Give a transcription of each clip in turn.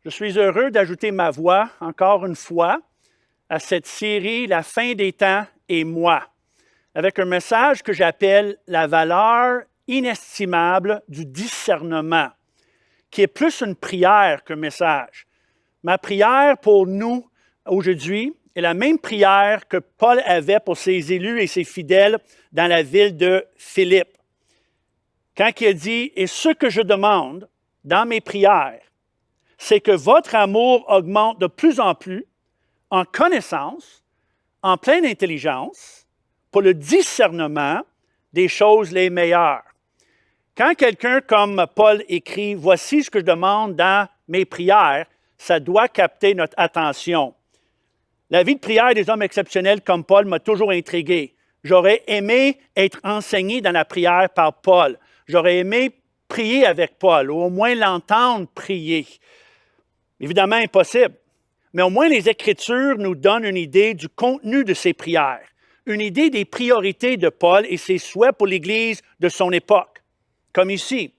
Je suis heureux d'ajouter ma voix, encore une fois, à cette série « La fin des temps et moi », avec un message que j'appelle « La valeur inestimable du discernement », qui est plus une prière qu'un message. Ma prière pour nous aujourd'hui est la même prière que Paul avait pour ses élus et ses fidèles dans la ville de Philippe. Quand il a dit « Et ce que je demande dans mes prières, c'est que votre amour augmente de plus en plus en connaissance, en pleine intelligence, pour le discernement des choses les meilleures. » Quand quelqu'un comme Paul écrit « Voici ce que je demande dans mes prières », ça doit capter notre attention. La vie de prière des hommes exceptionnels comme Paul m'a toujours intrigué. J'aurais aimé être enseigné dans la prière par Paul. J'aurais aimé prier avec Paul, ou au moins l'entendre prier. Évidemment, impossible. Mais au moins, les Écritures nous donnent une idée du contenu de ses prières, une idée des priorités de Paul et ses souhaits pour l'Église de son époque. Comme ici,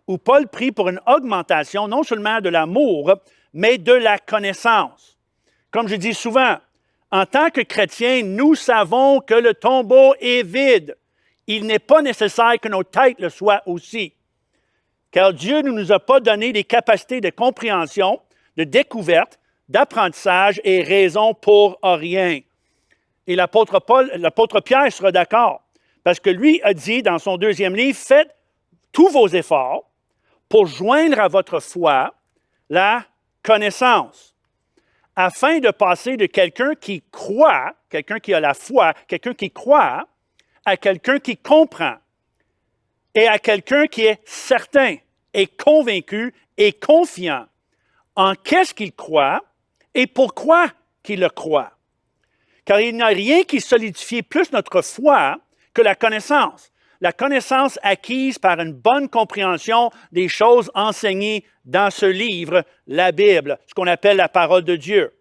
où Paul prie pour une augmentation non seulement de l'amour, mais de la connaissance. Comme je dis souvent, en tant que chrétiens, nous savons que le tombeau est vide. Il n'est pas nécessaire que nos têtes le soient aussi. Car Dieu ne nous a pas donné des capacités de compréhension, de découverte, d'apprentissage et raison pour rien. Et l'apôtre Pierre sera d'accord, parce que lui a dit dans son deuxième livre, « Faites tous vos efforts pour joindre à votre foi la connaissance, afin de passer de quelqu'un qui croit, quelqu'un qui a la foi, quelqu'un qui croit, à quelqu'un qui comprend, et à quelqu'un qui est certain, et convaincu et confiant en qu'est-ce qu'il croit et pourquoi qu'il le croit. Car il n'y a rien qui solidifie plus notre foi que la connaissance. La connaissance acquise par une bonne compréhension des choses enseignées dans ce livre, la Bible, ce qu'on appelle la parole de Dieu.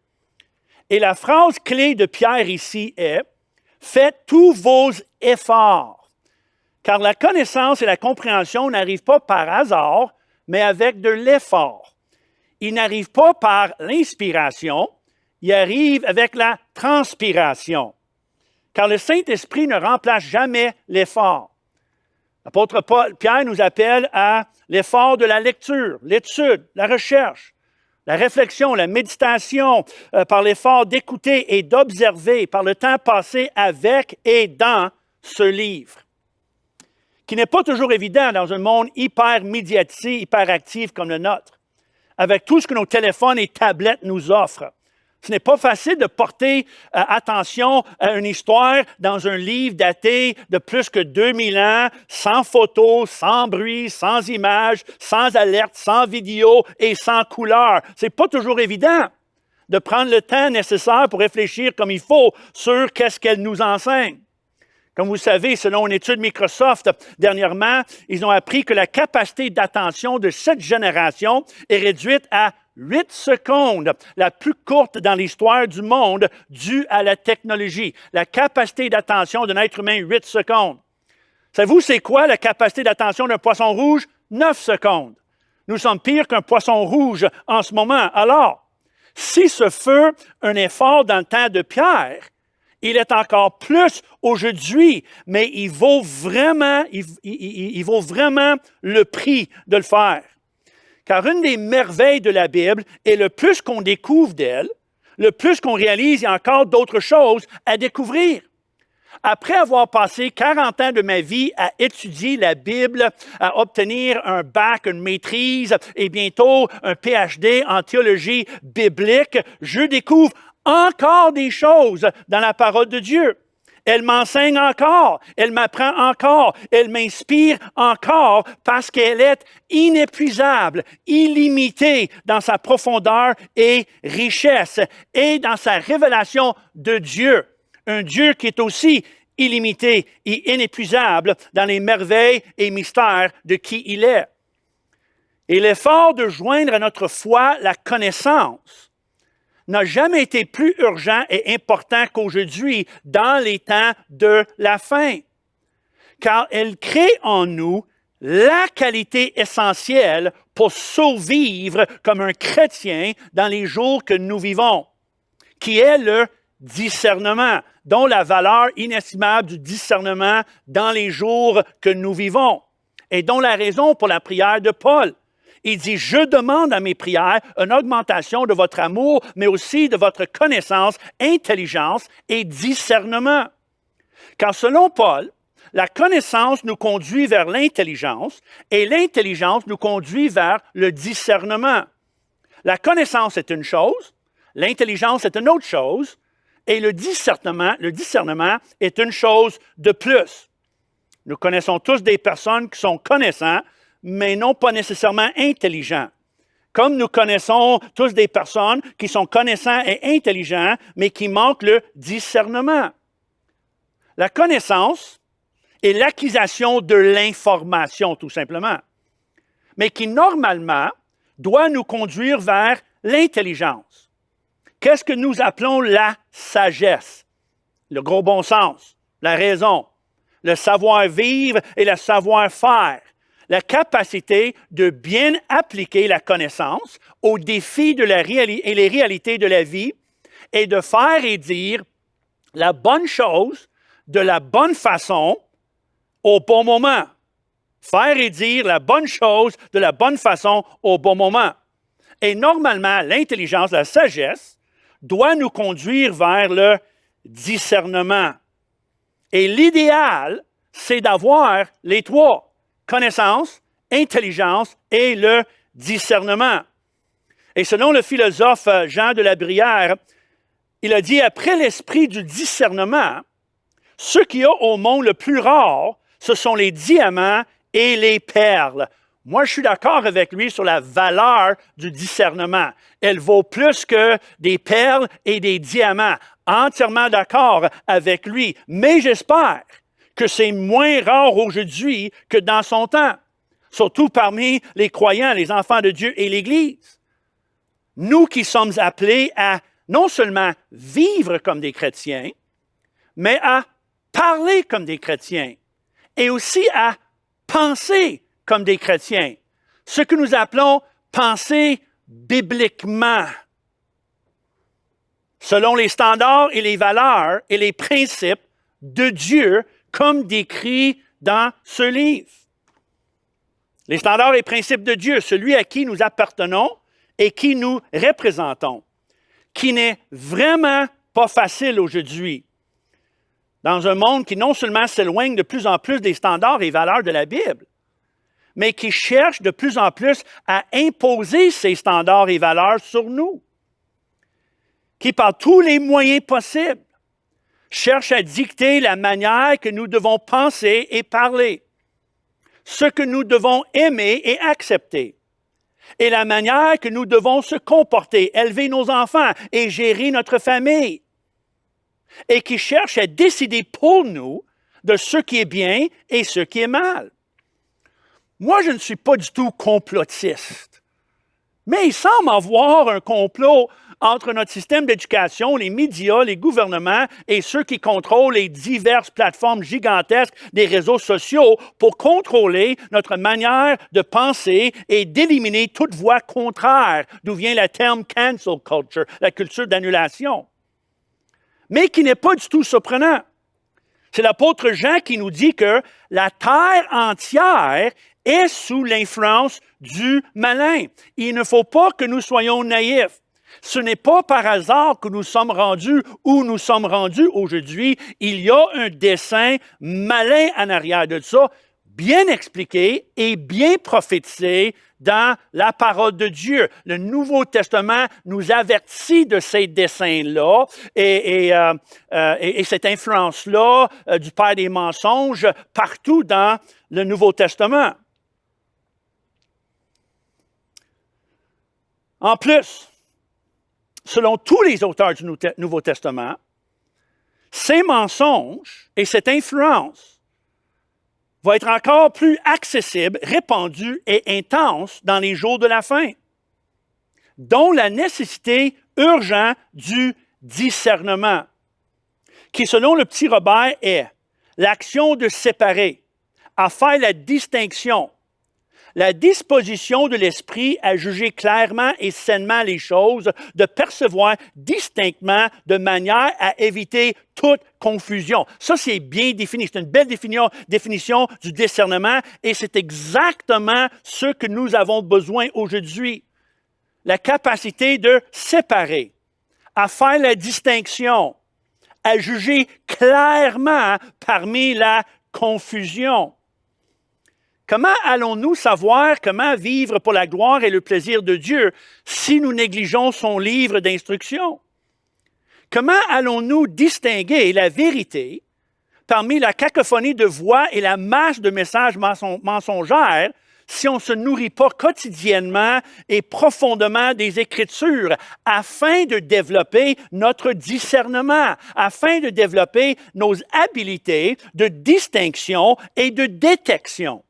Et la phrase clé de Pierre ici est « Faites tous vos efforts ». Car la connaissance et la compréhension n'arrivent pas par hasard, mais avec de l'effort. Ils n'arrivent pas par l'inspiration, ils arrivent avec la transpiration. Car le Saint-Esprit ne remplace jamais l'effort. L'apôtre Pierre nous appelle à l'effort de la lecture, l'étude, la recherche, la réflexion, la méditation, par l'effort d'écouter et d'observer, par le temps passé avec et dans ce livre, qui n'est pas toujours évident dans un monde hyper médiatisé, hyper actif comme le nôtre, avec tout ce que nos téléphones et tablettes nous offrent. Ce n'est pas facile de porter attention à une histoire dans un livre daté de plus que 2000 ans, sans photos, sans bruit, sans images, sans alerte, sans vidéo et sans couleur. Ce n'est pas toujours évident de prendre le temps nécessaire pour réfléchir comme il faut sur qu'est-ce qu'elle nous enseigne. Comme vous savez, selon une étude Microsoft, dernièrement, ils ont appris que la capacité d'attention de cette génération est réduite à 8 secondes, la plus courte dans l'histoire du monde, due à la technologie. La capacité d'attention d'un être humain, 8 secondes. Savez-vous, c'est quoi la capacité d'attention d'un poisson rouge? 9 secondes. Nous sommes pires qu'un poisson rouge en ce moment. Alors, si ce fut un effort dans le temps de Pierre, il est encore plus aujourd'hui, mais il vaut vraiment le prix de le faire. Car une des merveilles de la Bible est le plus qu'on découvre d'elle, le plus qu'on réalise, il y a encore d'autres choses à découvrir. Après avoir passé 40 ans de ma vie à étudier la Bible, à obtenir un bac, une maîtrise et bientôt un PhD en théologie biblique, je découvre encore des choses dans la parole de Dieu. Elle m'enseigne encore, elle m'apprend encore, elle m'inspire encore parce qu'elle est inépuisable, illimitée dans sa profondeur et richesse et dans sa révélation de Dieu. Un Dieu qui est aussi illimité et inépuisable dans les merveilles et mystères de qui il est. Et l'effort de joindre à notre foi la connaissance n'a jamais été plus urgent et important qu'aujourd'hui dans les temps de la fin, car elle crée en nous la qualité essentielle pour survivre comme un chrétien dans les jours que nous vivons, qui est le discernement, dont la valeur inestimable du discernement dans les jours que nous vivons, et dont la raison pour la prière de Paul. Il dit, je demande à mes prières une augmentation de votre amour, mais aussi de votre connaissance, intelligence et discernement. Car selon Paul, la connaissance nous conduit vers l'intelligence et l'intelligence nous conduit vers le discernement. La connaissance est une chose, l'intelligence est une autre chose, et le discernement est une chose de plus. Nous connaissons tous des personnes qui sont connaissants, mais non pas nécessairement intelligents. Comme nous connaissons tous des personnes qui sont connaissants et intelligents, mais qui manquent le discernement. La connaissance est l'acquisition de l'information, tout simplement, mais qui, normalement, doit nous conduire vers l'intelligence. Qu'est-ce que nous appelons la sagesse? Le gros bon sens, la raison, le savoir-vivre et le savoir-faire, la capacité de bien appliquer la connaissance aux défis de et les réalités de la vie et de faire et dire la bonne chose de la bonne façon au bon moment. Faire et dire la bonne chose de la bonne façon au bon moment. Et normalement, l'intelligence, la sagesse, doit nous conduire vers le discernement. Et l'idéal, c'est d'avoir les trois, connaissance, intelligence et le discernement. Et selon le philosophe Jean de la Brière, il a dit, après l'esprit du discernement, ce qu'il y a au monde le plus rare, ce sont les diamants et les perles. Moi, je suis d'accord avec lui sur la valeur du discernement. Elle vaut plus que des perles et des diamants. Entièrement d'accord avec lui. Mais j'espère que c'est moins rare aujourd'hui que dans son temps. Surtout parmi les croyants, les enfants de Dieu et l'Église. Nous qui sommes appelés à non seulement vivre comme des chrétiens, mais à parler comme des chrétiens et aussi à penser comme des chrétiens. Ce que nous appelons penser bibliquement. Selon les standards et les valeurs et les principes de Dieu comme décrits dans ce livre. Les standards et principes de Dieu, celui à qui nous appartenons et qui nous représentons, qui n'est vraiment pas facile aujourd'hui. Dans un monde qui non seulement s'éloigne de plus en plus des standards et valeurs de la Bible, mais qui cherche de plus en plus à imposer ces standards et valeurs sur nous, qui par tous les moyens possibles cherche à dicter la manière que nous devons penser et parler, ce que nous devons aimer et accepter, et la manière que nous devons se comporter, élever nos enfants et gérer notre famille, et qui cherche à décider pour nous de ce qui est bien et ce qui est mal. Moi, je ne suis pas du tout complotiste, mais il semble avoir un complot entre notre système d'éducation, les médias, les gouvernements et ceux qui contrôlent les diverses plateformes gigantesques des réseaux sociaux pour contrôler notre manière de penser et d'éliminer toute voix contraire, d'où vient le terme « cancel culture », la culture d'annulation. Mais qui n'est pas du tout surprenant. C'est l'apôtre Jean qui nous dit que la terre entière est sous l'influence du malin. Il ne faut pas que nous soyons naïfs. Ce n'est pas par hasard que nous sommes rendus où nous sommes rendus aujourd'hui. Il y a un dessein malin en arrière de ça, bien expliqué et bien prophétisé dans la parole de Dieu. Le Nouveau Testament nous avertit de ces desseins-là et cette influence-là du père des mensonges partout dans le Nouveau Testament. En plus, selon tous les auteurs du Nouveau Testament, ces mensonges et cette influence vont être encore plus accessibles, répandues et intenses dans les jours de la fin, dont la nécessité urgente du discernement, qui, selon le petit Robert, est l'action de séparer, à faire la distinction la disposition de l'esprit à juger clairement et sainement les choses, de percevoir distinctement de manière à éviter toute confusion. Ça, c'est bien défini. C'est une belle définition du discernement et c'est exactement ce que nous avons besoin aujourd'hui. La capacité de séparer, à faire la distinction, à juger clairement parmi la confusion. Comment allons-nous savoir comment vivre pour la gloire et le plaisir de Dieu si nous négligeons son livre d'instructions? Comment allons-nous distinguer la vérité parmi la cacophonie de voix et la masse de messages mensongers si on ne se nourrit pas quotidiennement et profondément des Écritures afin de développer notre discernement, afin de développer nos habiletés de distinction et de détection,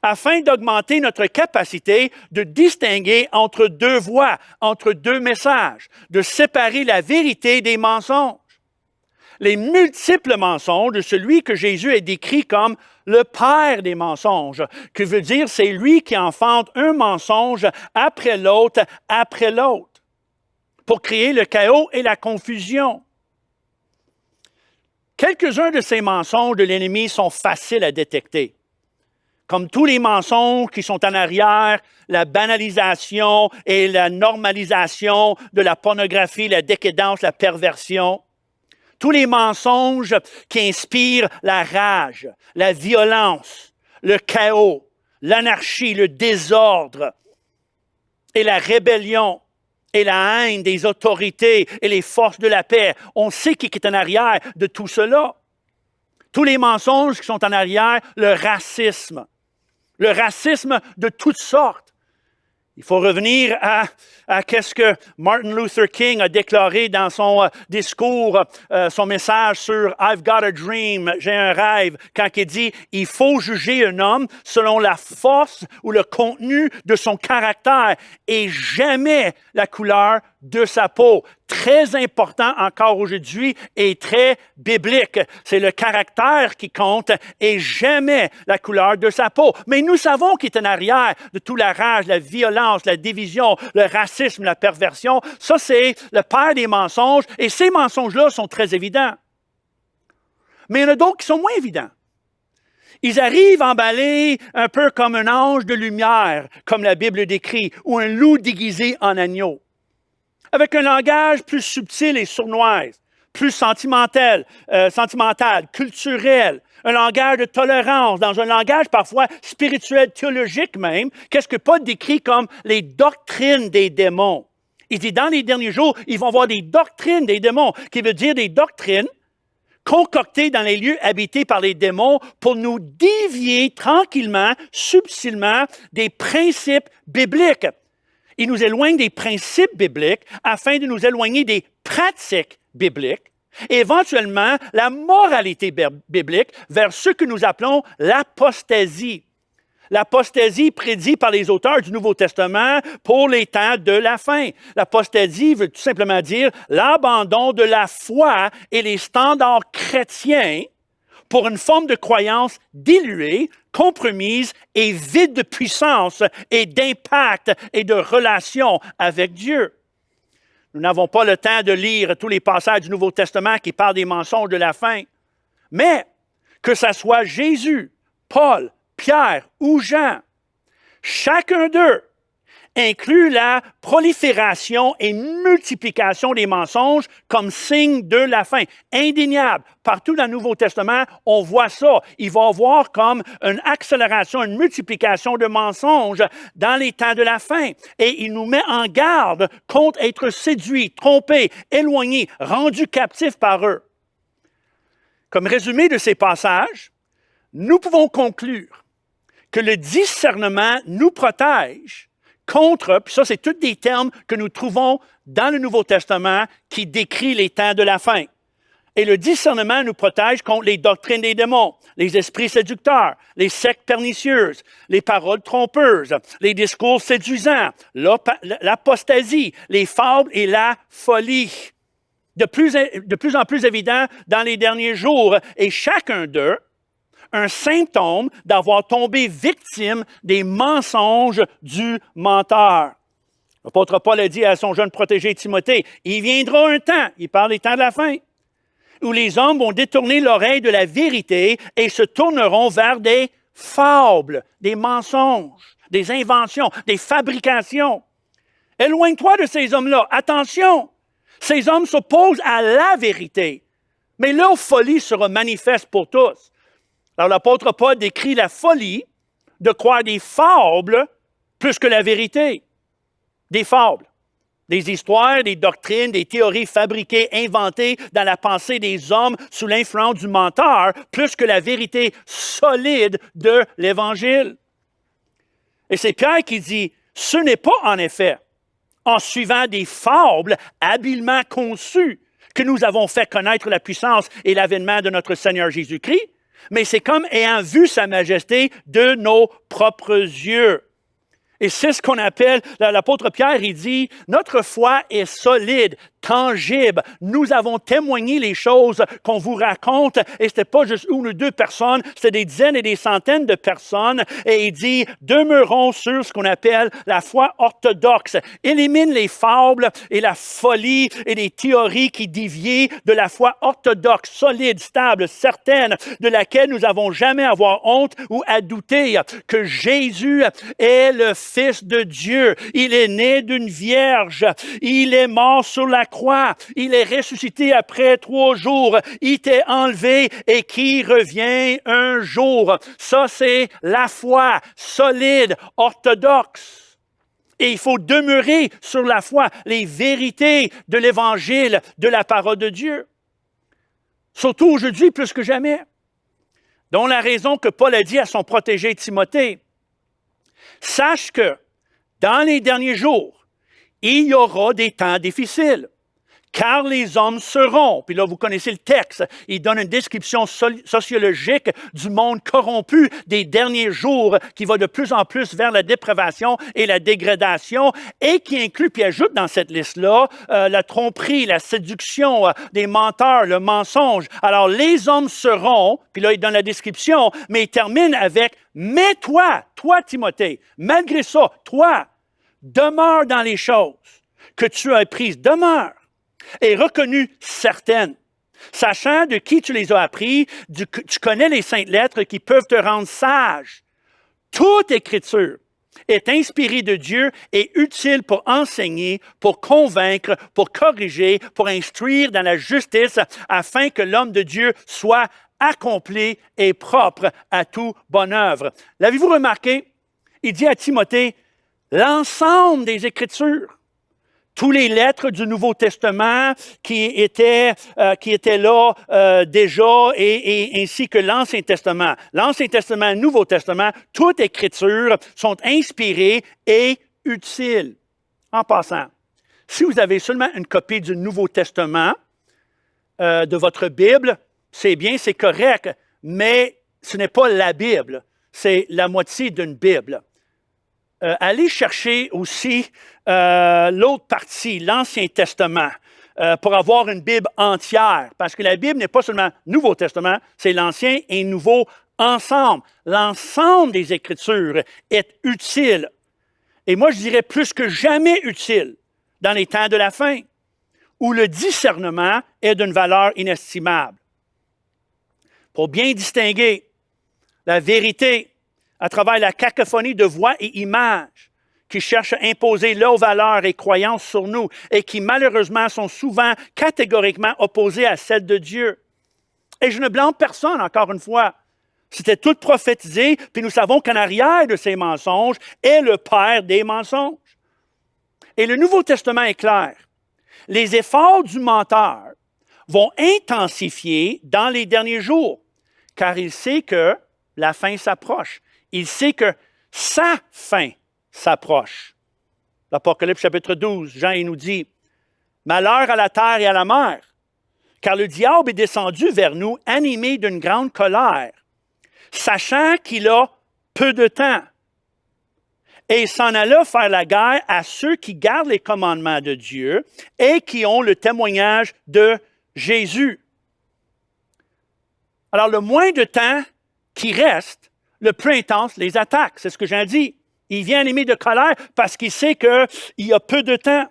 afin d'augmenter notre capacité de distinguer entre deux voix, entre deux messages, de séparer la vérité des mensonges. Les multiples mensonges de celui que Jésus a décrit comme le père des mensonges, que veut dire c'est lui qui enfante un mensonge après l'autre, pour créer le chaos et la confusion. Quelques-uns de ces mensonges de l'ennemi sont faciles à détecter. Comme tous les mensonges qui sont en arrière, la banalisation et la normalisation de la pornographie, la décadence, la perversion. Tous les mensonges qui inspirent la rage, la violence, le chaos, l'anarchie, le désordre et la rébellion et la haine des autorités et les forces de la paix. On sait qui est en arrière de tout cela. Tous les mensonges qui sont en arrière, le racisme de toutes sortes. Il faut revenir à ce que Martin Luther King a déclaré dans son discours, son message sur « I've got a dream », j'ai un rêve, quand il dit « Il faut juger un homme selon la force ou le contenu de son caractère et jamais la couleur de sa peau ». Très important encore aujourd'hui et très biblique. C'est le caractère qui compte et jamais la couleur de sa peau. Mais nous savons qu'il est en arrière de toute la rage, la violence, la division, le racisme, la perversion. Ça, c'est le père des mensonges et ces mensonges-là sont très évidents. Mais il y en a d'autres qui sont moins évidents. Ils arrivent emballés un peu comme un ange de lumière, comme la Bible décrit, ou un loup déguisé en agneau. Avec un langage plus subtil et sournoise, plus sentimental, culturel, un langage de tolérance, dans un langage parfois spirituel, théologique même, qu'est-ce que Paul décrit comme les doctrines des démons. Il dit, dans les derniers jours, ils vont avoir des doctrines des démons, qui veut dire des doctrines concoctées dans les lieux habités par les démons pour nous dévier tranquillement, subtilement des principes bibliques. Il nous éloigne des principes bibliques afin de nous éloigner des pratiques bibliques et éventuellement la moralité biblique vers ce que nous appelons l'apostasie. L'apostasie prédite par les auteurs du Nouveau Testament pour les temps de la fin. L'apostasie veut tout simplement dire l'abandon de la foi et les standards chrétiens pour une forme de croyance diluée, compromise et vide de puissance et d'impact et de relation avec Dieu. Nous n'avons pas le temps de lire tous les passages du Nouveau Testament qui parlent des mensonges de la fin, mais que ce soit Jésus, Paul, Pierre ou Jean, chacun d'eux inclut la prolifération et multiplication des mensonges comme signe de la fin. Indéniable. Partout dans le Nouveau Testament, on voit ça. Il va y avoir comme une accélération, une multiplication de mensonges dans les temps de la fin. Et il nous met en garde contre être séduit, trompé, éloigné, rendu captif par eux. Comme résumé de ces passages, nous pouvons conclure que le discernement nous protège contre, puis ça, c'est tous des termes que nous trouvons dans le Nouveau Testament qui décrit les temps de la fin. Et le discernement nous protège contre les doctrines des démons, les esprits séducteurs, les sectes pernicieuses, les paroles trompeuses, les discours séduisants, l'apostasie, les fables et la folie. De plus en plus évident dans les derniers jours. Et chacun d'eux un symptôme d'avoir tombé victime des mensonges du menteur. L'apôtre Paul a dit à son jeune protégé Timothée, « Il viendra un temps, il parle des temps de la fin, où les hommes vont détourner l'oreille de la vérité et se tourneront vers des fables, des mensonges, des inventions, des fabrications. Éloigne-toi de ces hommes-là. Attention, ces hommes s'opposent à la vérité, mais leur folie sera manifeste pour tous. » Alors l'apôtre Paul décrit la folie de croire des fables plus que la vérité. Des fables, des histoires, des doctrines, des théories fabriquées, inventées dans la pensée des hommes sous l'influence du menteur, plus que la vérité solide de l'Évangile. Et c'est Pierre qui dit, ce n'est pas en effet en suivant des fables habilement conçues que nous avons fait connaître la puissance et l'avènement de notre Seigneur Jésus-Christ, mais c'est comme ayant vu sa majesté de nos propres yeux. Et c'est ce qu'on appelle, l'apôtre Pierre, il dit, notre foi est solide, tangible. Nous avons témoigné les choses qu'on vous raconte, et ce n'était pas juste une ou deux personnes, c'était des dizaines et des centaines de personnes. Et il dit, demeurons sur ce qu'on appelle la foi orthodoxe. Élimine les fables et la folie et les théories qui dévient de la foi orthodoxe, solide, stable, certaine, de laquelle nous n'avons jamais à avoir honte ou à douter que Jésus est le Fils de Dieu. Il est né d'une vierge. Il est mort sur la croix. Il est ressuscité après 3 jours. Il était enlevé et qui revient un jour. Ça, c'est la foi solide, orthodoxe. Et il faut demeurer sur la foi, les vérités de l'Évangile, de la parole de Dieu. Surtout aujourd'hui, plus que jamais. Dont la raison que Paul a dit à son protégé Timothée, sache que dans les derniers jours, il y aura des temps difficiles, car les hommes seront, puis là vous connaissez le texte, il donne une description sociologique du monde corrompu des derniers jours qui va de plus en plus vers la dépravation et la dégradation et qui inclut, puis ajoute dans cette liste-là, la tromperie, la séduction, des menteurs, le mensonge. Alors les hommes seront, puis là il donne la description, mais il termine avec « Mais toi, Timothée, malgré ça, toi, demeure dans les choses que tu as apprises, demeure. Et reconnu certaines, sachant de qui tu les as appris, tu connais les saintes lettres qui peuvent te rendre sage. Toute écriture est inspirée de Dieu et utile pour enseigner, pour convaincre, pour corriger, pour instruire dans la justice, afin que l'homme de Dieu soit accompli et propre à toute bonne œuvre. L'avez-vous remarqué? Il dit à Timothée, l'ensemble des Écritures, tous les lettres du Nouveau Testament qui étaient là déjà, et ainsi que l'Ancien Testament. L'Ancien Testament, Nouveau Testament, toute Écriture sont inspirées et utiles. En passant, si vous avez seulement une copie du Nouveau Testament de votre Bible, c'est bien, c'est correct, mais ce n'est pas la Bible, c'est la moitié d'une Bible. Allez chercher aussi l'autre partie, l'Ancien Testament, pour avoir une Bible entière. Parce que la Bible n'est pas seulement Nouveau Testament, c'est l'Ancien et Nouveau ensemble. L'ensemble des Écritures est utile. Et moi, je dirais plus que jamais utile dans les temps de la fin, où le discernement est d'une valeur inestimable. Pour bien distinguer la vérité à travers la cacophonie de voix et images qui cherchent à imposer leurs valeurs et croyances sur nous et qui malheureusement sont souvent catégoriquement opposées à celles de Dieu. Et je ne blâme personne, encore une fois. C'était tout prophétisé, puis nous savons qu'en arrière de ces mensonges est le père des mensonges. Et le Nouveau Testament est clair. Les efforts du menteur vont intensifier dans les derniers jours, car il sait que la fin s'approche. Il sait que sa fin s'approche. L'Apocalypse chapitre 12, Jean il nous dit, « Malheur à la terre et à la mer, car le diable est descendu vers nous animé d'une grande colère, sachant qu'il a peu de temps. Et il s'en alla faire la guerre à ceux qui gardent les commandements de Dieu et qui ont le témoignage de Jésus. » Alors, le moins de temps qui reste, le plus intense les attaques. C'est ce que j'ai dit. Il vient animé de colère parce qu'il sait qu'il y a peu de temps.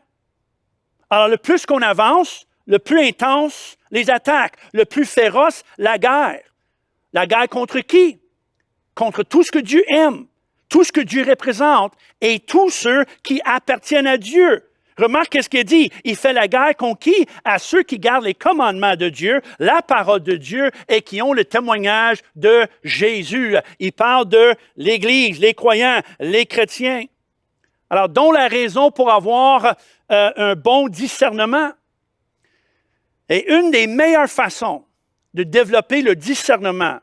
Alors, le plus qu'on avance, le plus intense les attaques, le plus féroce la guerre. La guerre contre qui? Contre tout ce que Dieu aime, tout ce que Dieu représente et tous ceux qui appartiennent à Dieu. Remarque ce qu'il dit. Il fait la guerre contre qui? À ceux qui gardent les commandements de Dieu, la parole de Dieu et qui ont le témoignage de Jésus. Il parle de l'Église, les croyants, les chrétiens. Alors, dont la raison pour avoir un bon discernement. Et une des meilleures façons de développer le discernement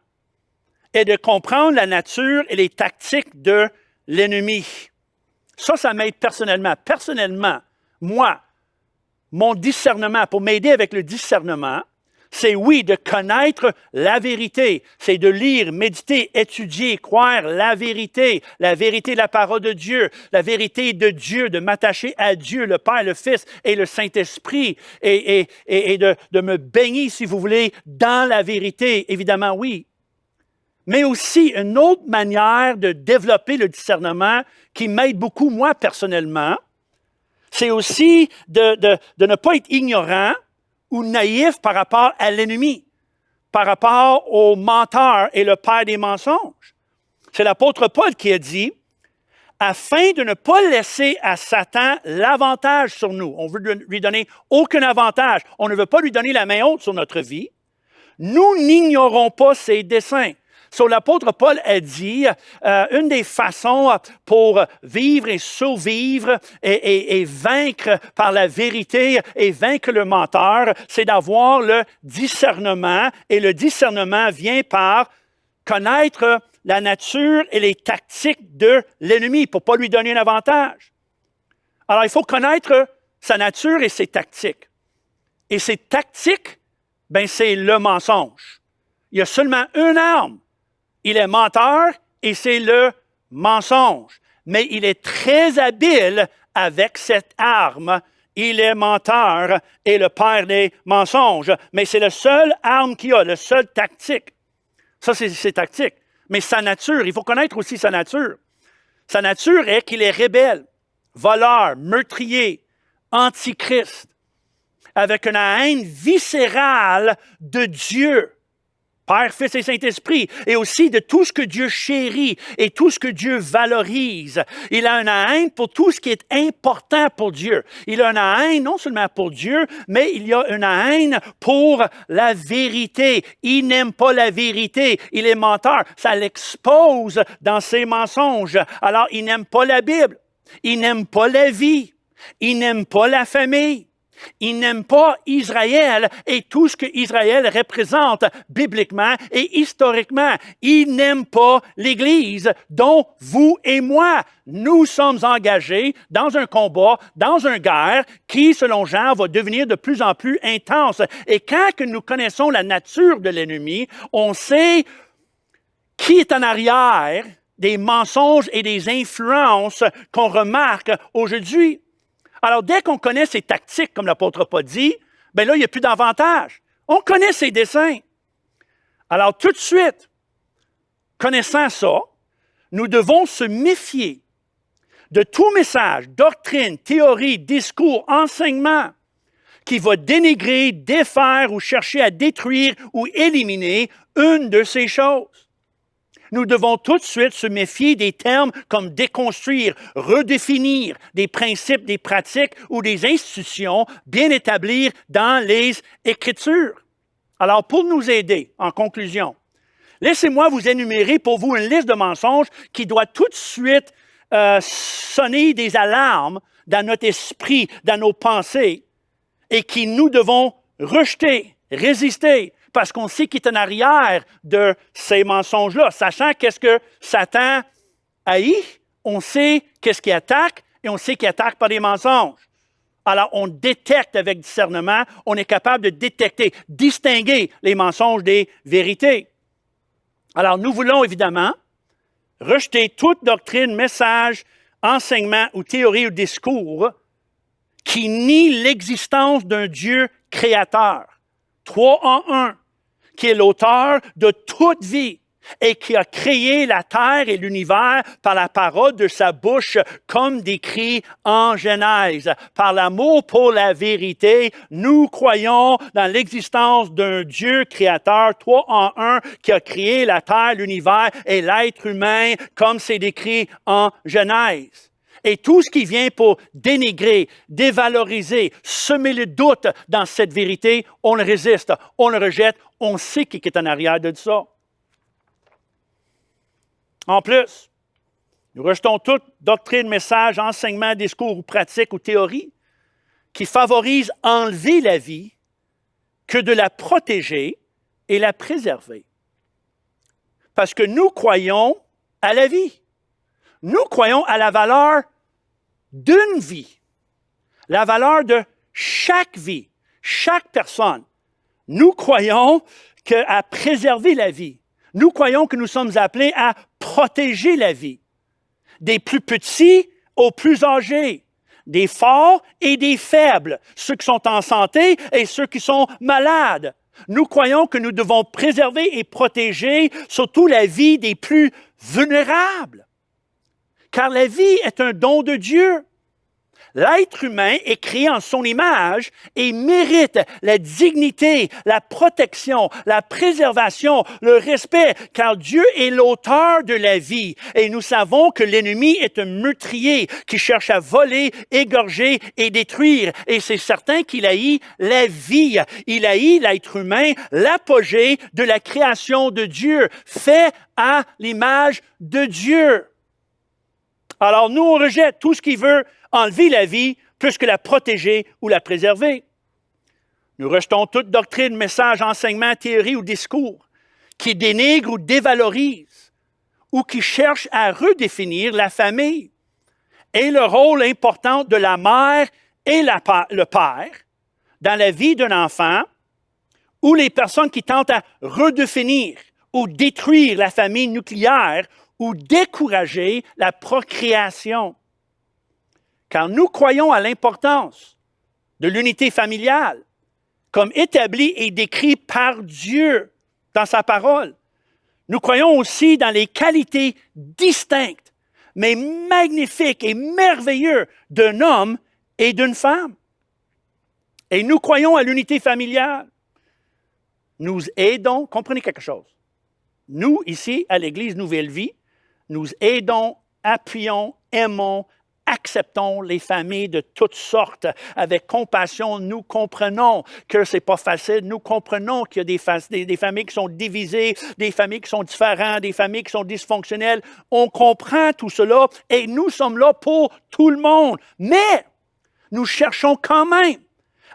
est de comprendre la nature et les tactiques de l'ennemi. Ça m'aide personnellement. Personnellement, moi, mon discernement, pour m'aider avec le discernement, c'est oui, de connaître la vérité. C'est de lire, méditer, étudier, croire la vérité de la parole de Dieu, la vérité de Dieu, de m'attacher à Dieu, le Père, le Fils et le Saint-Esprit, et de me baigner, si vous voulez, dans la vérité, évidemment, oui. Mais aussi, une autre manière de développer le discernement qui m'aide beaucoup, moi, personnellement, c'est aussi de ne pas être ignorant ou naïf par rapport à l'ennemi, par rapport au menteur et le père des mensonges. C'est l'apôtre Paul qui a dit, afin de ne pas laisser à Satan l'avantage sur nous. On veut lui donner aucun avantage. On ne veut pas lui donner la main haute sur notre vie. Nous n'ignorons pas ses desseins. So, l'apôtre Paul a dit, une des façons pour vivre et survivre et vaincre par la vérité et vaincre le menteur, c'est d'avoir le discernement. Et le discernement vient par connaître la nature et les tactiques de l'ennemi pour ne pas lui donner un avantage. Alors, il faut connaître sa nature et ses tactiques. Et ses tactiques, ben, c'est le mensonge. Il y a seulement une arme. Il est menteur et c'est le mensonge. Mais il est très habile avec cette arme. Il est menteur et le père des mensonges. Mais c'est la seule arme qu'il a, la seule tactique. Ça, c'est ses tactiques. Mais sa nature, il faut connaître aussi sa nature. Sa nature est qu'il est rebelle, voleur, meurtrier, antichrist, avec une haine viscérale de Dieu. Père, Fils et Saint-Esprit, et aussi de tout ce que Dieu chérit et tout ce que Dieu valorise. Il a une haine pour tout ce qui est important pour Dieu. Il a une haine non seulement pour Dieu, mais il y a une haine pour la vérité. Il n'aime pas la vérité. Il est menteur. Ça l'expose dans ses mensonges. Alors, il n'aime pas la Bible. Il n'aime pas la vie. Il n'aime pas la famille. Il n'aime pas Israël et tout ce que Israël représente bibliquement et historiquement. Il n'aime pas l'Église dont vous et moi, nous sommes engagés dans un combat, dans une guerre qui, selon Jean, va devenir de plus en plus intense. Et quand que nous connaissons la nature de l'ennemi, on sait qui est en arrière des mensonges et des influences qu'on remarque aujourd'hui. Alors, dès qu'on connaît ses tactiques, comme l'apôtre Paul dit, bien là, il n'y a plus d'avantage. On connaît ses desseins. Alors, tout de suite, connaissant ça, nous devons se méfier de tout message, doctrine, théorie, discours, enseignement qui va dénigrer, défaire ou chercher à détruire ou éliminer une de ces choses. Nous devons tout de suite se méfier des termes comme déconstruire, redéfinir des principes, des pratiques ou des institutions bien établies dans les Écritures. Alors, pour nous aider, en conclusion, laissez-moi vous énumérer pour vous une liste de mensonges qui doit tout de suite sonner des alarmes dans notre esprit, dans nos pensées, et qui nous devons rejeter, résister, parce qu'on sait qu'il est en arrière de ces mensonges-là. Sachant qu'est-ce que Satan haït, on sait qu'est-ce qu'il attaque et on sait qu'il attaque par des mensonges. Alors, on détecte avec discernement, on est capable de détecter, distinguer les mensonges des vérités. Alors, nous voulons évidemment rejeter toute doctrine, message, enseignement ou théorie ou discours qui nie l'existence d'un Dieu créateur. 3 en 1. Qui est l'auteur de toute vie et qui a créé la terre et l'univers par la parole de sa bouche, comme décrit en Genèse. Par l'amour pour la vérité, nous croyons dans l'existence d'un Dieu créateur, 3 en 1, qui a créé la terre, l'univers et l'être humain, comme c'est décrit en Genèse. Et tout ce qui vient pour dénigrer, dévaloriser, semer le doute dans cette vérité, on le résiste, on le rejette, on sait qui est en arrière de ça. En plus, nous rejetons toute doctrine, message, enseignement, discours ou pratique ou théorie qui favorise enlever la vie que de la protéger et la préserver. Parce que nous croyons à la vie. Nous croyons à la valeur d'une vie, la valeur de chaque vie, chaque personne. Nous croyons à préserver la vie. Nous croyons que nous sommes appelés à protéger la vie, des plus petits aux plus âgés, des forts et des faibles, ceux qui sont en santé et ceux qui sont malades. Nous croyons que nous devons préserver et protéger surtout la vie des plus vulnérables. Car la vie est un don de Dieu. L'être humain est créé en son image et mérite la dignité, la protection, la préservation, le respect, car Dieu est l'auteur de la vie. Et nous savons que l'ennemi est un meurtrier qui cherche à voler, égorger et détruire. Et c'est certain qu'il haït la vie. Il haït l'être humain, l'apogée de la création de Dieu, fait à l'image de Dieu. Alors nous, on rejette tout ce qui veut enlever la vie plus que la protéger ou la préserver. Nous rejetons toute doctrine, message, enseignement, théorie ou discours qui dénigre ou dévalorise ou qui cherche à redéfinir la famille et le rôle important de la mère et le père dans la vie d'un enfant ou les personnes qui tentent à redéfinir ou détruire la famille nucléaire ou décourager la procréation. Car nous croyons à l'importance de l'unité familiale, comme établie et décrite par Dieu dans sa parole. Nous croyons aussi dans les qualités distinctes, mais magnifiques et merveilleuses d'un homme et d'une femme. Et nous croyons à l'unité familiale. Nous aidons, comprenez quelque chose. Nous, ici, à l'Église Nouvelle Vie, nous aidons, appuyons, aimons, acceptons les familles de toutes sortes. Avec compassion, nous comprenons que ce n'est pas facile. Nous comprenons qu'il y a des familles qui sont divisées, des familles qui sont différentes, des familles qui sont dysfonctionnelles. On comprend tout cela et nous sommes là pour tout le monde. Mais nous cherchons quand même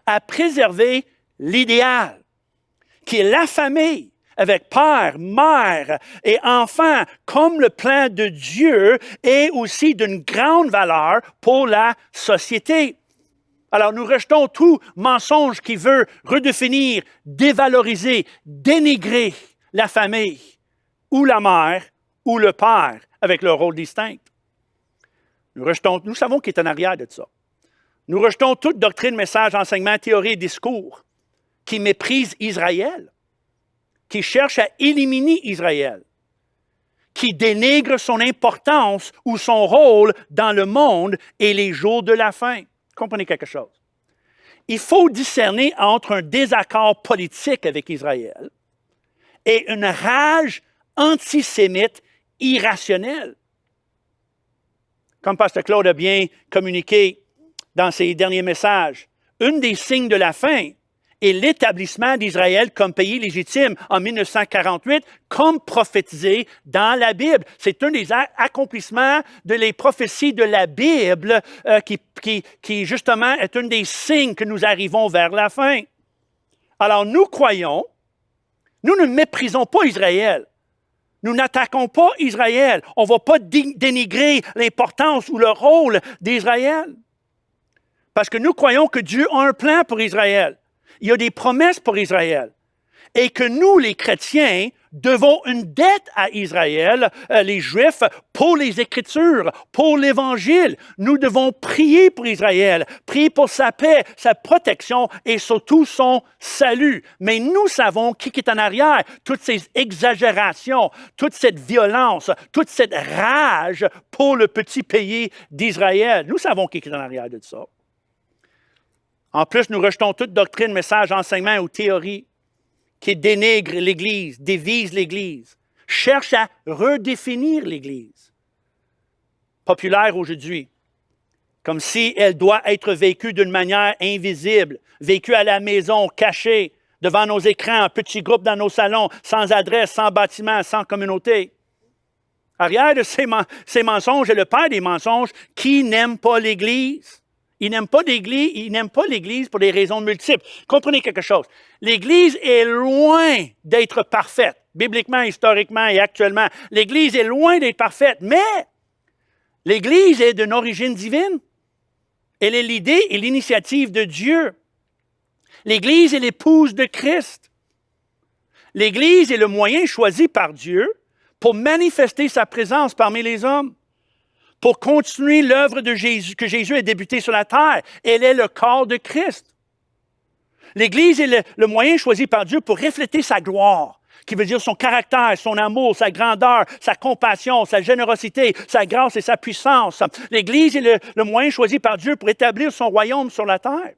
à préserver l'idéal, qui est la famille, avec père, mère et enfants, comme le plan de Dieu est aussi d'une grande valeur pour la société. Alors, nous rejetons tout mensonge qui veut redéfinir, dévaloriser, dénigrer la famille, ou la mère, ou le père, avec leur rôle distinct. Nous savons qu'il est en arrière de ça. Nous rejetons toute doctrine, message, enseignement, théorie et discours qui méprise Israël, qui cherche à éliminer Israël, qui dénigre son importance ou son rôle dans le monde et les jours de la fin. Comprenez quelque chose? Il faut discerner entre un désaccord politique avec Israël et une rage antisémite irrationnelle. Comme Pasteur Claude a bien communiqué dans ses derniers messages, un des signes de la fin et l'établissement d'Israël comme pays légitime en 1948, comme prophétisé dans la Bible. C'est un des accomplissements de les prophéties de la Bible qui justement est un des signes que nous arrivons vers la fin. Alors nous croyons, nous ne méprisons pas Israël. Nous n'attaquons pas Israël. On ne va pas dénigrer l'importance ou le rôle d'Israël. Parce que nous croyons que Dieu a un plan pour Israël. Il y a des promesses pour Israël. Et que nous, les chrétiens, devons une dette à Israël, les Juifs, pour les Écritures, pour l'Évangile. Nous devons prier pour Israël, prier pour sa paix, sa protection et surtout son salut. Mais nous savons qui est en arrière. Toutes ces exagérations, toute cette violence, toute cette rage pour le petit pays d'Israël. Nous savons qui est en arrière de ça. En plus, nous rejetons toute doctrine, message, enseignement ou théorie qui dénigre l'Église, divise l'Église, cherche à redéfinir l'Église. Populaire aujourd'hui, comme si elle doit être vécue d'une manière invisible, vécue à la maison, cachée, devant nos écrans, en petits groupes dans nos salons, sans adresse, sans bâtiment, sans communauté. Arrière de ces mensonges est le père des mensonges qui n'aime pas l'Église. Il n'aime pas l'Église pour des raisons multiples. Comprenez quelque chose. L'Église est loin d'être parfaite, bibliquement, historiquement et actuellement. L'Église est loin d'être parfaite, mais l'Église est d'une origine divine. Elle est l'idée et l'initiative de Dieu. L'Église est l'épouse de Christ. L'Église est le moyen choisi par Dieu pour manifester sa présence parmi les hommes, pour continuer l'œuvre de Jésus, que Jésus a débuté sur la terre. Elle est le corps de Christ. L'Église est le moyen choisi par Dieu pour refléter sa gloire, qui veut dire son caractère, son amour, sa grandeur, sa compassion, sa générosité, sa grâce et sa puissance. L'Église est le moyen choisi par Dieu pour établir son royaume sur la terre,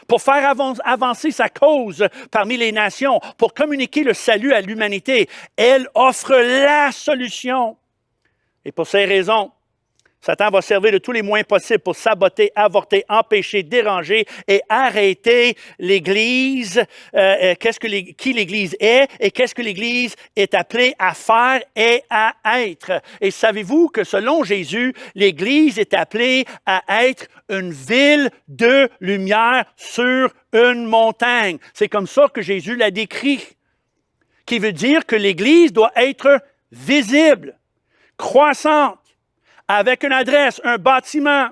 pour faire avancer sa cause parmi les nations, pour communiquer le salut à l'humanité. Elle offre la solution. Et pour ces raisons, Satan va servir de tous les moyens possibles pour saboter, avorter, empêcher, déranger et arrêter l'Église. Qui l'Église est et qu'est-ce que l'Église est appelée à faire et à être. Et savez-vous que selon Jésus, l'Église est appelée à être une ville de lumière sur une montagne. C'est comme ça que Jésus l'a décrit, qui veut dire que l'Église doit être visible, croissante, avec une adresse, un bâtiment,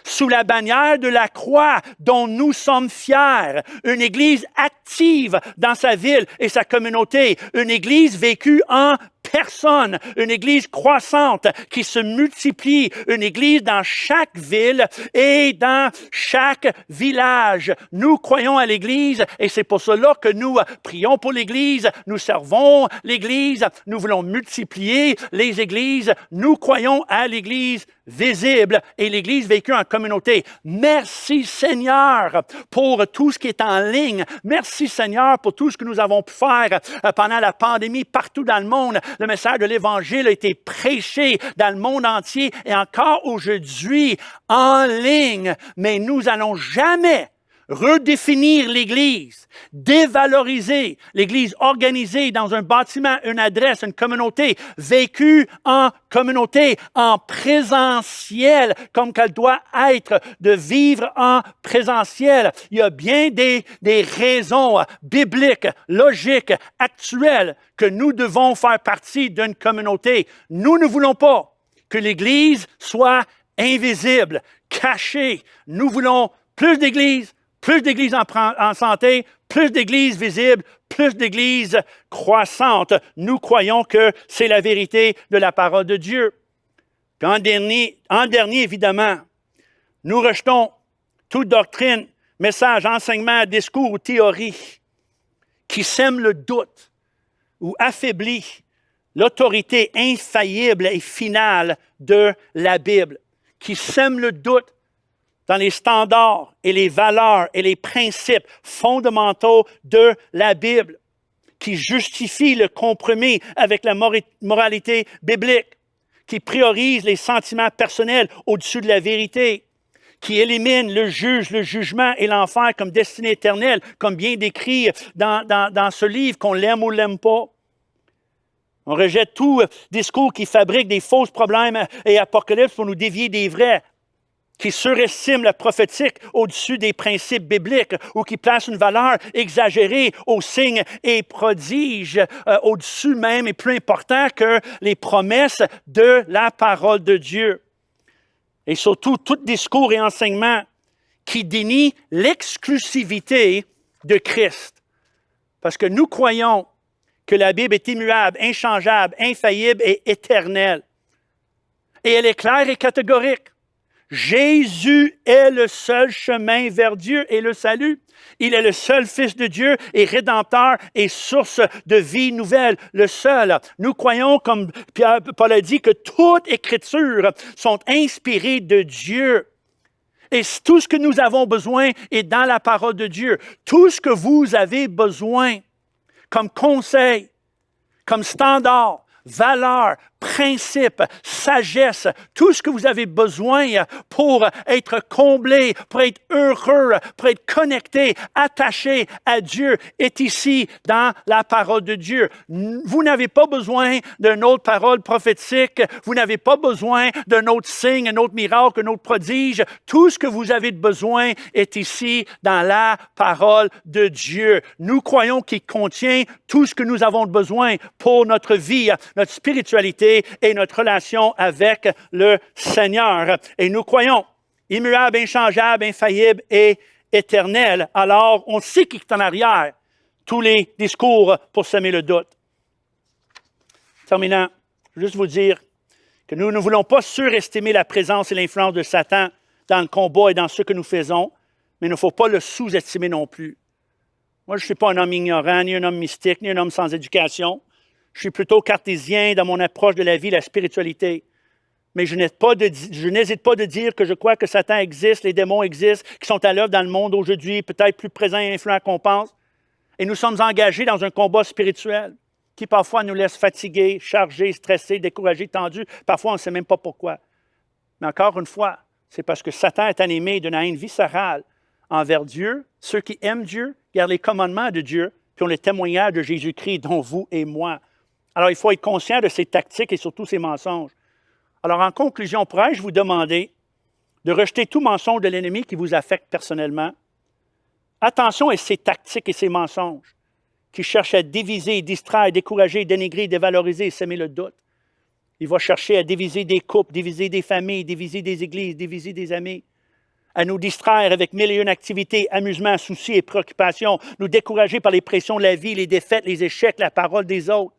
sous la bannière de la croix dont nous sommes fiers. Une Église active dans sa ville et sa communauté. Une Église vécue en personne. Une Église croissante qui se multiplie. Une Église dans chaque ville et dans chaque village. Nous croyons à l'Église et c'est pour cela que nous prions pour l'Église. Nous servons l'Église. Nous voulons multiplier les Églises. Nous croyons à l'Église visible et l'Église vécue en communauté. Merci Seigneur pour tout ce qui est en ligne. Merci Seigneur pour tout ce que nous avons pu faire pendant la pandémie partout dans le monde. Le message de l'Évangile a été prêché dans le monde entier et encore aujourd'hui en ligne. Mais nous n'allons jamais redéfinir l'Église, dévaloriser l'Église organisée dans un bâtiment, une adresse, une communauté, vécue en communauté, en présentiel, comme qu'elle doit être, de vivre en présentiel. Il y a bien des raisons bibliques, logiques, actuelles, que nous devons faire partie d'une communauté. Nous ne voulons pas que l'Église soit invisible, cachée. Nous voulons plus d'Églises en santé, plus d'églises visibles, plus d'églises croissantes. Nous croyons que c'est la vérité de la parole de Dieu. Puis en dernier, évidemment, nous rejetons toute doctrine, message, enseignement, discours ou théorie qui sème le doute ou affaiblit l'autorité infaillible et finale de la Bible, qui sème le doute dans les standards et les valeurs et les principes fondamentaux de la Bible, qui justifie le compromis avec la moralité biblique, qui priorise les sentiments personnels au-dessus de la vérité, qui élimine le jugement et l'enfer comme destinée éternelle, comme bien décrit dans ce livre, qu'on l'aime ou l'aime pas. On rejette tout discours qui fabrique des fausses problèmes et apocalypses pour nous dévier des vrais, qui surestime la prophétique au-dessus des principes bibliques ou qui place une valeur exagérée aux signes et prodiges au-dessus même et plus important que les promesses de la parole de Dieu. Et surtout, tout discours et enseignement qui dénie l'exclusivité de Christ. Parce que nous croyons que la Bible est immuable, inchangeable, infaillible et éternelle. Et elle est claire et catégorique. Jésus est le seul chemin vers Dieu et le salut. Il est le seul Fils de Dieu et Rédempteur et source de vie nouvelle, le seul. Nous croyons, comme Paul a dit, que toute Écriture sont inspirées de Dieu. Et tout ce que nous avons besoin est dans la parole de Dieu. Tout ce que vous avez besoin comme conseil, comme standard, valeur, principe, sagesse, tout ce que vous avez besoin pour être comblé, pour être heureux, pour être connecté, attaché à Dieu, est ici dans la parole de Dieu. Vous n'avez pas besoin d'une autre parole prophétique, vous n'avez pas besoin d'un autre signe, un autre miracle, un autre prodige. Tout ce que vous avez besoin est ici dans la parole de Dieu. Nous croyons qu'il contient tout ce que nous avons besoin pour notre vie, notre spiritualité et notre relation avec le Seigneur. Et nous croyons, immuable, inchangeable, infaillible et éternel. Alors, on sait qui est en arrière. Tous les discours pour semer le doute. Terminant, je veux juste vous dire que nous ne voulons pas surestimer la présence et l'influence de Satan dans le combat et dans ce que nous faisons, mais il ne faut pas le sous-estimer non plus. Moi, je ne suis pas un homme ignorant, ni un homme mystique, ni un homme sans éducation. Je suis plutôt cartésien dans mon approche de la vie, la spiritualité. Mais je n'hésite pas de dire que je crois que Satan existe, les démons existent, qui sont à l'œuvre dans le monde aujourd'hui, peut-être plus présents et influents qu'on pense. Et nous sommes engagés dans un combat spirituel qui parfois nous laisse fatigués, chargés, stressés, découragés, tendus. Parfois, on ne sait même pas pourquoi. Mais encore une fois, c'est parce que Satan est animé d'une haine viscérale envers Dieu. Ceux qui aiment Dieu gardent les commandements de Dieu, puis ont le témoignage de Jésus-Christ, dont vous et moi. Alors, il faut être conscient de ces tactiques et surtout ces mensonges. Alors, en conclusion, pourrais-je vous demander de rejeter tout mensonge de l'ennemi qui vous affecte personnellement? Attention à ces tactiques et ces mensonges qui cherchent à diviser, distraire, décourager, dénigrer, dévaloriser et semer le doute. Il va chercher à diviser des couples, diviser des familles, diviser des églises, diviser des amis, à nous distraire avec mille et une activités, amusements, soucis et préoccupations, nous décourager par les pressions de la vie, les défaites, les échecs, la parole des autres.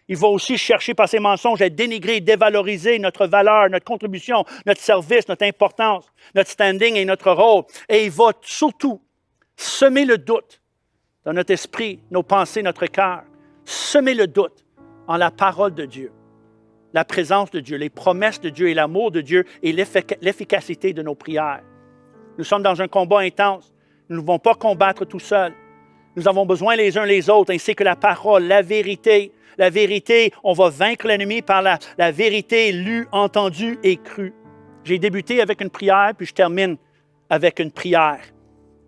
Il va aussi chercher par ses mensonges à dénigrer, dévaloriser notre valeur, notre contribution, notre service, notre importance, notre standing et notre rôle. Et il va surtout semer le doute dans notre esprit, nos pensées, notre cœur. Semer le doute en la parole de Dieu, la présence de Dieu, les promesses de Dieu et l'amour de Dieu et l'efficacité de nos prières. Nous sommes dans un combat intense. Nous ne pouvons pas combattre tout seuls. Nous avons besoin les uns les autres, ainsi que la parole, la vérité. La vérité, on va vaincre l'ennemi par la vérité lue, entendue et crue. J'ai débuté avec une prière, puis je termine avec une prière.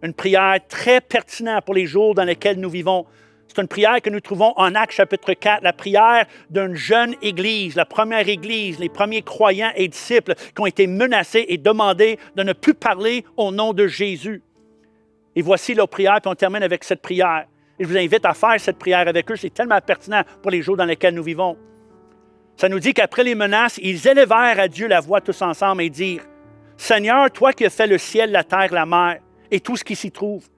Une prière très pertinente pour les jours dans lesquels nous vivons. C'est une prière que nous trouvons en Actes chapitre 4, la prière d'une jeune église, la première église, les premiers croyants et disciples qui ont été menacés et demandés de ne plus parler au nom de Jésus. Et voici leur prière, puis on termine avec cette prière. Et je vous invite à faire cette prière avec eux. C'est tellement pertinent pour les jours dans lesquels nous vivons. Ça nous dit qu'après les menaces, ils élevèrent à Dieu la voix tous ensemble et dirent, « Seigneur, toi qui as fait le ciel, la terre, la mer et tout ce qui s'y trouve,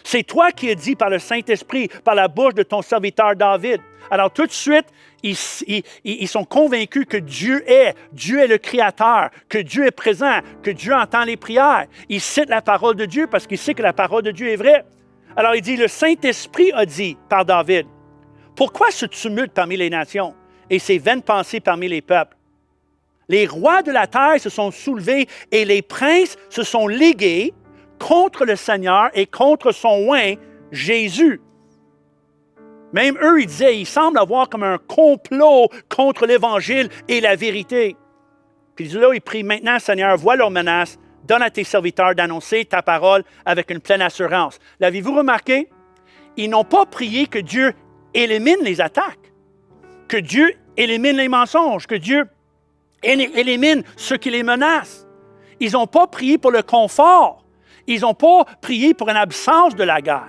c'est toi qui as dit par le Saint-Esprit, par la bouche de ton serviteur David. » Alors tout de suite, ils sont convaincus que Dieu est le Créateur, que Dieu est présent, que Dieu entend les prières. Ils citent la parole de Dieu parce qu'ils savent que la parole de Dieu est vraie. Alors il dit, le Saint-Esprit a dit par David, « Pourquoi ce tumulte parmi les nations et ces vaines pensées parmi les peuples? Les rois de la terre se sont soulevés et les princes se sont ligués contre le Seigneur et contre son oint, Jésus. » Même eux, ils disaient, il semble avoir comme un complot contre l'Évangile et la vérité. Puis là, ils prient, « Maintenant, Seigneur, vois leurs menaces. Donne à tes serviteurs d'annoncer ta parole avec une pleine assurance. » L'avez-vous remarqué? Ils n'ont pas prié que Dieu élimine les attaques, que Dieu élimine les mensonges, que Dieu élimine ceux qui les menacent. Ils n'ont pas prié pour le confort. Ils n'ont pas prié pour une absence de la guerre.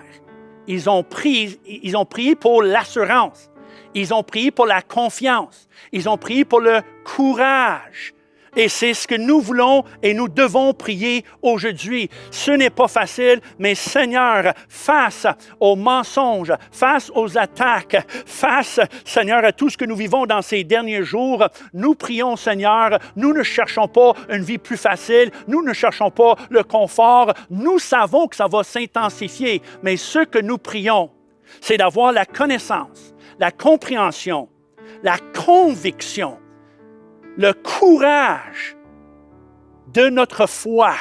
Ils ont prié pour l'assurance. Ils ont prié pour la confiance. Ils ont prié pour le courage. Et c'est ce que nous voulons et nous devons prier aujourd'hui. Ce n'est pas facile, mais Seigneur, face aux mensonges, face aux attaques, face, Seigneur, à tout ce que nous vivons dans ces derniers jours, nous prions, Seigneur, nous ne cherchons pas une vie plus facile, nous ne cherchons pas le confort, nous savons que ça va s'intensifier, mais ce que nous prions, c'est d'avoir la connaissance, la compréhension, la conviction, le courage de notre foi,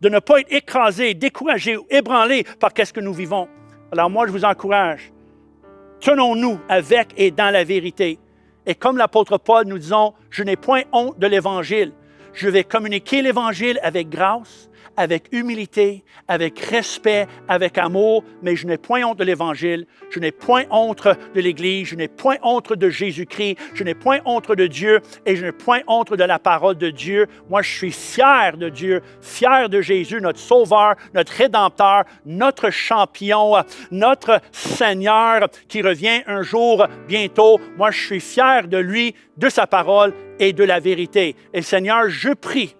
de ne pas être écrasé, découragé, ébranlé par ce que nous vivons. Alors moi, je vous encourage, tenons-nous avec et dans la vérité. Et comme l'apôtre Paul, nous disons, je n'ai point honte de l'Évangile. Je vais communiquer l'Évangile avec grâce, avec humilité, avec respect, avec amour, mais je n'ai point honte de l'Évangile, je n'ai point honte de l'Église, je n'ai point honte de Jésus-Christ, je n'ai point honte de Dieu et je n'ai point honte de la parole de Dieu. Moi, je suis fier de Dieu, fier de Jésus, notre Sauveur, notre Rédempteur, notre champion, notre Seigneur qui revient un jour bientôt. Moi, je suis fier de lui, de sa parole et de la vérité. Et Seigneur, je prie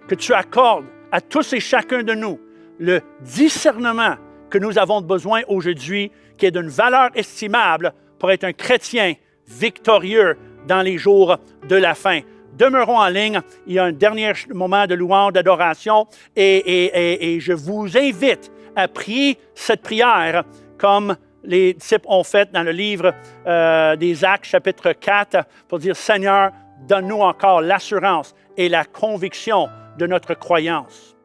que tu accordes à tous et chacun de nous le discernement que nous avons besoin aujourd'hui, qui est d'une valeur estimable pour être un chrétien victorieux dans les jours de la fin. Demeurons en ligne. Il y a un dernier moment de louange, d'adoration, et je vous invite à prier cette prière comme les disciples ont fait dans le livre des Actes, chapitre 4, pour dire, Seigneur, donne-nous encore l'assurance et la conviction de notre croyance.